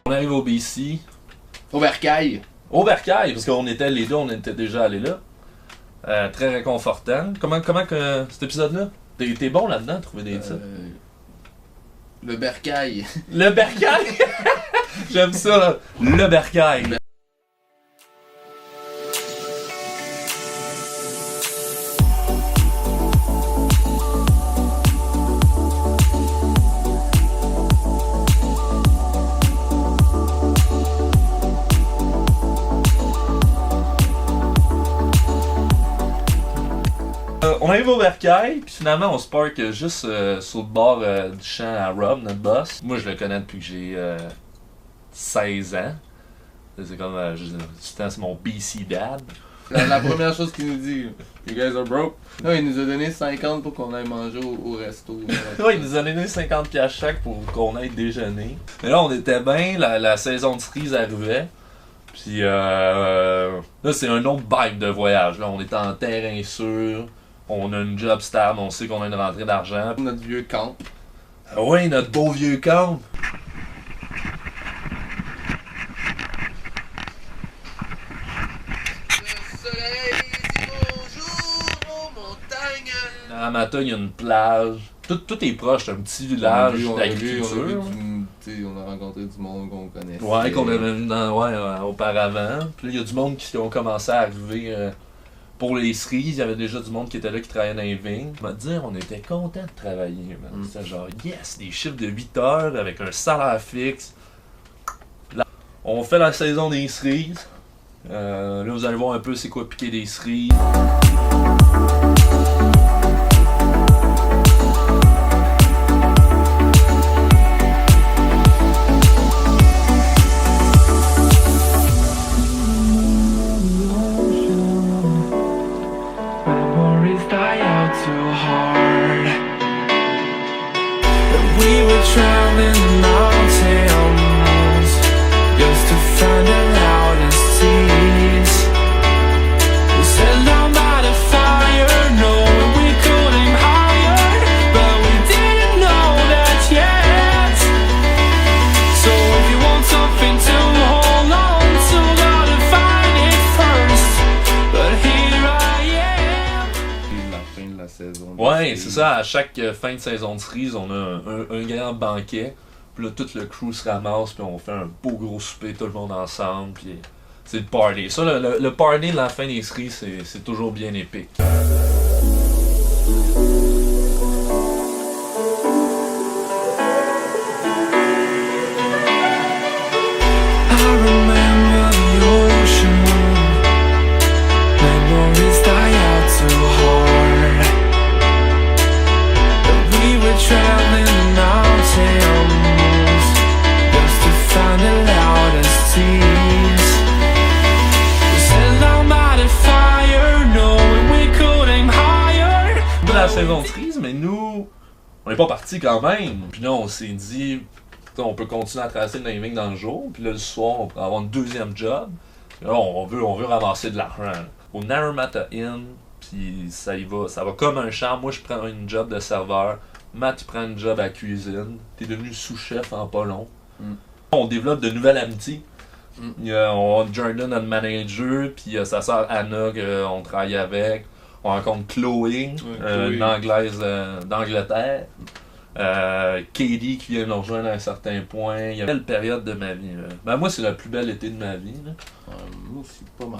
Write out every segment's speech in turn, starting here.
On arrive au BC. Au Bercail. Au Bercail, parce qu'on était les deux, on était déjà allés là. Très réconfortant. Comment que cet épisode-là? T'es bon là-dedans à trouver des titres? Le Bercail. Le Bercail! J'aime ça, là. Le Bercail. On arrive au Bercail, puis finalement on se park juste sur le bord du champ à Rob, notre boss. Moi je le connais depuis que j'ai 16 ans. C'est comme, c'est mon BC dad. La première chose qu'il nous dit, you guys are broke. Là, il nous a donné 50 pour qu'on aille manger au resto. Ouais, il nous a donné 50$ chaque pour qu'on aille déjeuner. Mais là on était bien, la saison de cerise arrivait. Puis là c'est un autre vibe de voyage. Là on est en terrain sûr. On a une job stable, on sait qu'on a une rentrée d'argent. Notre vieux camp. Ah ouais, notre beau vieux camp. Le soleil dit bonjour aux montagnes. Dans la montagne, il y a une plage. Tout est proche, c'est un petit village d'agriculture. On a rencontré du monde qu'on connaissait. Ouais, qu'on avait vu auparavant. Puis là, il y a du monde qui ont commencé à arriver. Pour les cerises, il y avait déjà du monde qui était là qui travaillait dans les vignes. On va dire, on était content de travailler. C'était genre, yes, des chiffres de 8 heures avec un salaire fixe. Là, on fait la saison des cerises. Là, vous allez voir un peu c'est quoi piquer des cerises. Ouais, c'est ça, à chaque fin de saison de cerise, on a un grand banquet. Puis là, tout le crew se ramasse, puis on fait un beau gros souper, tout le monde ensemble, puis c'est le party. Ça, le party de la fin des cerises, c'est toujours bien épique. La saison de cerise, mais nous, on n'est pas partis quand même. Puis là, on s'est dit, on peut continuer à tracer le naming dans le jour. Puis là, le soir, on peut avoir une deuxième job. Puis là, on veut ramasser de l'argent. Au Naramata Inn, puis ça y va. Ça va comme un champ. Moi, je prends une job de serveur. Matt, il prend une job à cuisine. T'es devenu sous-chef en pas long. On développe de nouvelles amitiés. On a Jordan, notre manager, puis sa sœur Anna, qu'on travaille avec. On rencontre Chloé, une Anglaise d'Angleterre. Katie qui vient nous rejoindre à un certain point. Il y a une belle période de ma vie. Ben, moi, c'est le plus bel été de ma vie. Là. Moi aussi, pas mal.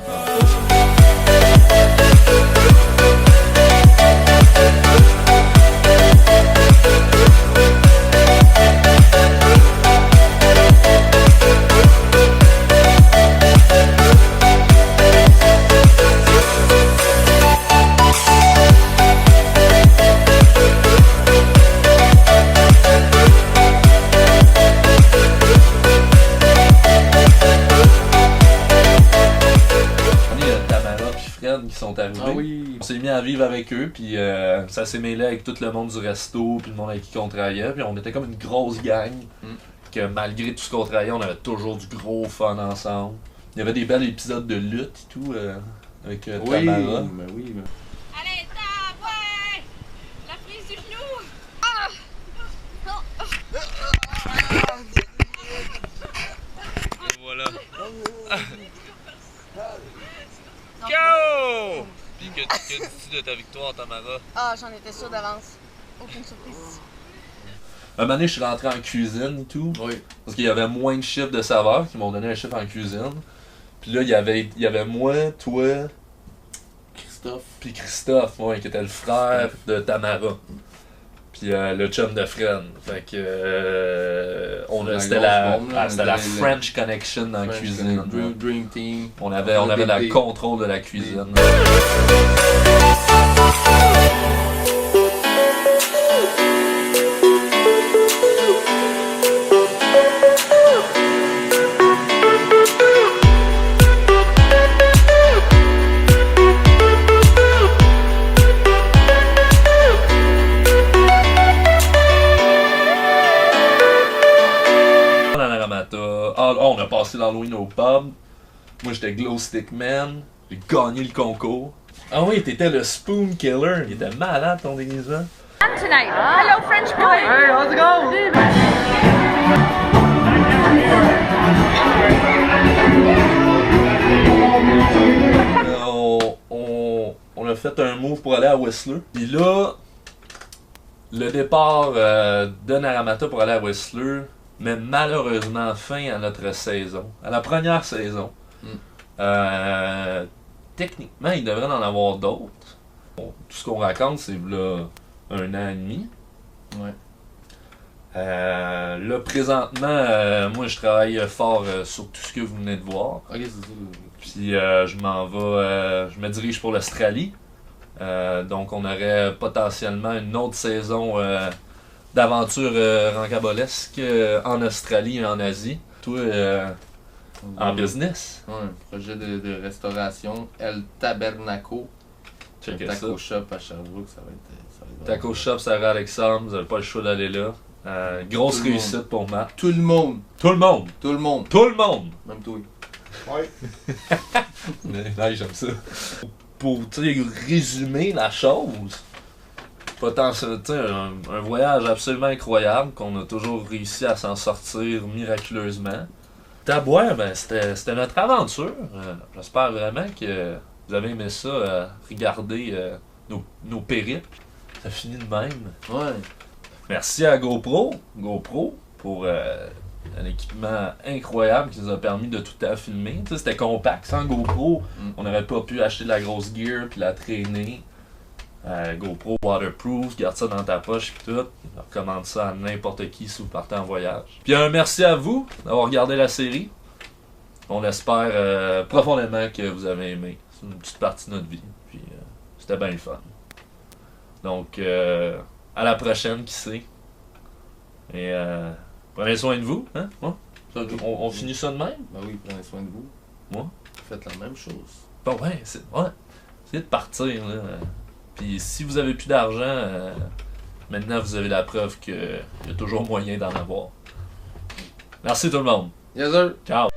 Qui sont arrivés. Ah oui. On s'est mis à vivre avec eux, puis ça s'est mêlé avec tout le monde du resto, puis le monde avec qui on travaillait, puis on était comme une grosse gang, que malgré tout ce qu'on travaillait, on avait toujours du gros fun ensemble. Il y avait des bels épisodes de lutte et tout, avec Tamara. Oui. Allez, tape, ouais! La prise du genou! Ah! Non! victoire, Tamara? Ah, j'en étais sûre d'avance. Aucune surprise ici. Un moment donné, je suis rentré en cuisine et tout. Oui. Parce qu'il y avait moins de chiffres de saveurs qui m'ont donné un chiffre en cuisine. Puis là, il y avait moi, toi, Christophe. puis Christophe, ouais, qui était le frère de Tamara. Puis le chum de Fred. Fait que c'était la French Connection dans la cuisine. Dream Team. On avait le contrôle de la cuisine. On a passé l'Halloween au pub. Moi, j'étais Glow Stick Man. J'ai gagné le concours. Ah oui, t'étais le Spoon Killer. Il était malade ton déguisement. Tonight. Hello, French boy. Hey, how's it going? On a fait un move pour aller à Whistler. Puis là, le départ de Naramata pour aller à Whistler met malheureusement fin à notre saison, à la première saison. Techniquement, il devrait en avoir d'autres. Bon, tout ce qu'on raconte, c'est là 1 an et demi. Ouais. Là, présentement, moi, je travaille fort sur tout ce que vous venez de voir. Ok, c'est ça. Puis, je m'en vais, je me dirige pour l'Australie. Donc, on aurait potentiellement une autre saison d'aventure rancabolesque en Australie et en Asie. Toi, en business. Ouais, un projet de restauration, El Tabernaco. Checkez Taco ça. Shop à Sherbrooke, ça va être Taco Shop, Sarah Alexandre, vous n'avez pas le choix d'aller là. Grosse Tout le réussite pour Matt. Tout le monde. Tout le monde! Tout le monde. Tout le monde! Même toi. Là, j'aime ça. Pour résumer la chose, un voyage absolument incroyable qu'on a toujours réussi à s'en sortir miraculeusement. Taboire, ben, c'était notre aventure. J'espère vraiment que vous avez aimé ça, regarder nos périples. Ça finit de même. Ouais. Merci à GoPro pour un équipement incroyable qui nous a permis de tout à filmer. Tu sais, c'était compact. Sans GoPro, on n'aurait pas pu acheter de la grosse gear puis la traîner. GoPro waterproof, garde ça dans ta poche puis tout. Je recommande ça à n'importe qui si vous partez en voyage. Puis un merci à vous d'avoir regardé la série. On espère profondément que vous avez aimé. C'est une petite partie de notre vie. Puis c'était bien le fun. Donc à la prochaine, qui sait. Et prenez soin de vous, hein? Ouais. On finit ça de même? Ben oui, prenez soin de vous. Moi? Faites la même chose. Bon, ouais, essayez de partir, là. Puis si vous avez plus d'argent, maintenant vous avez la preuve qu'il y a toujours moyen d'en avoir. Merci tout le monde. Yes sir. Ciao!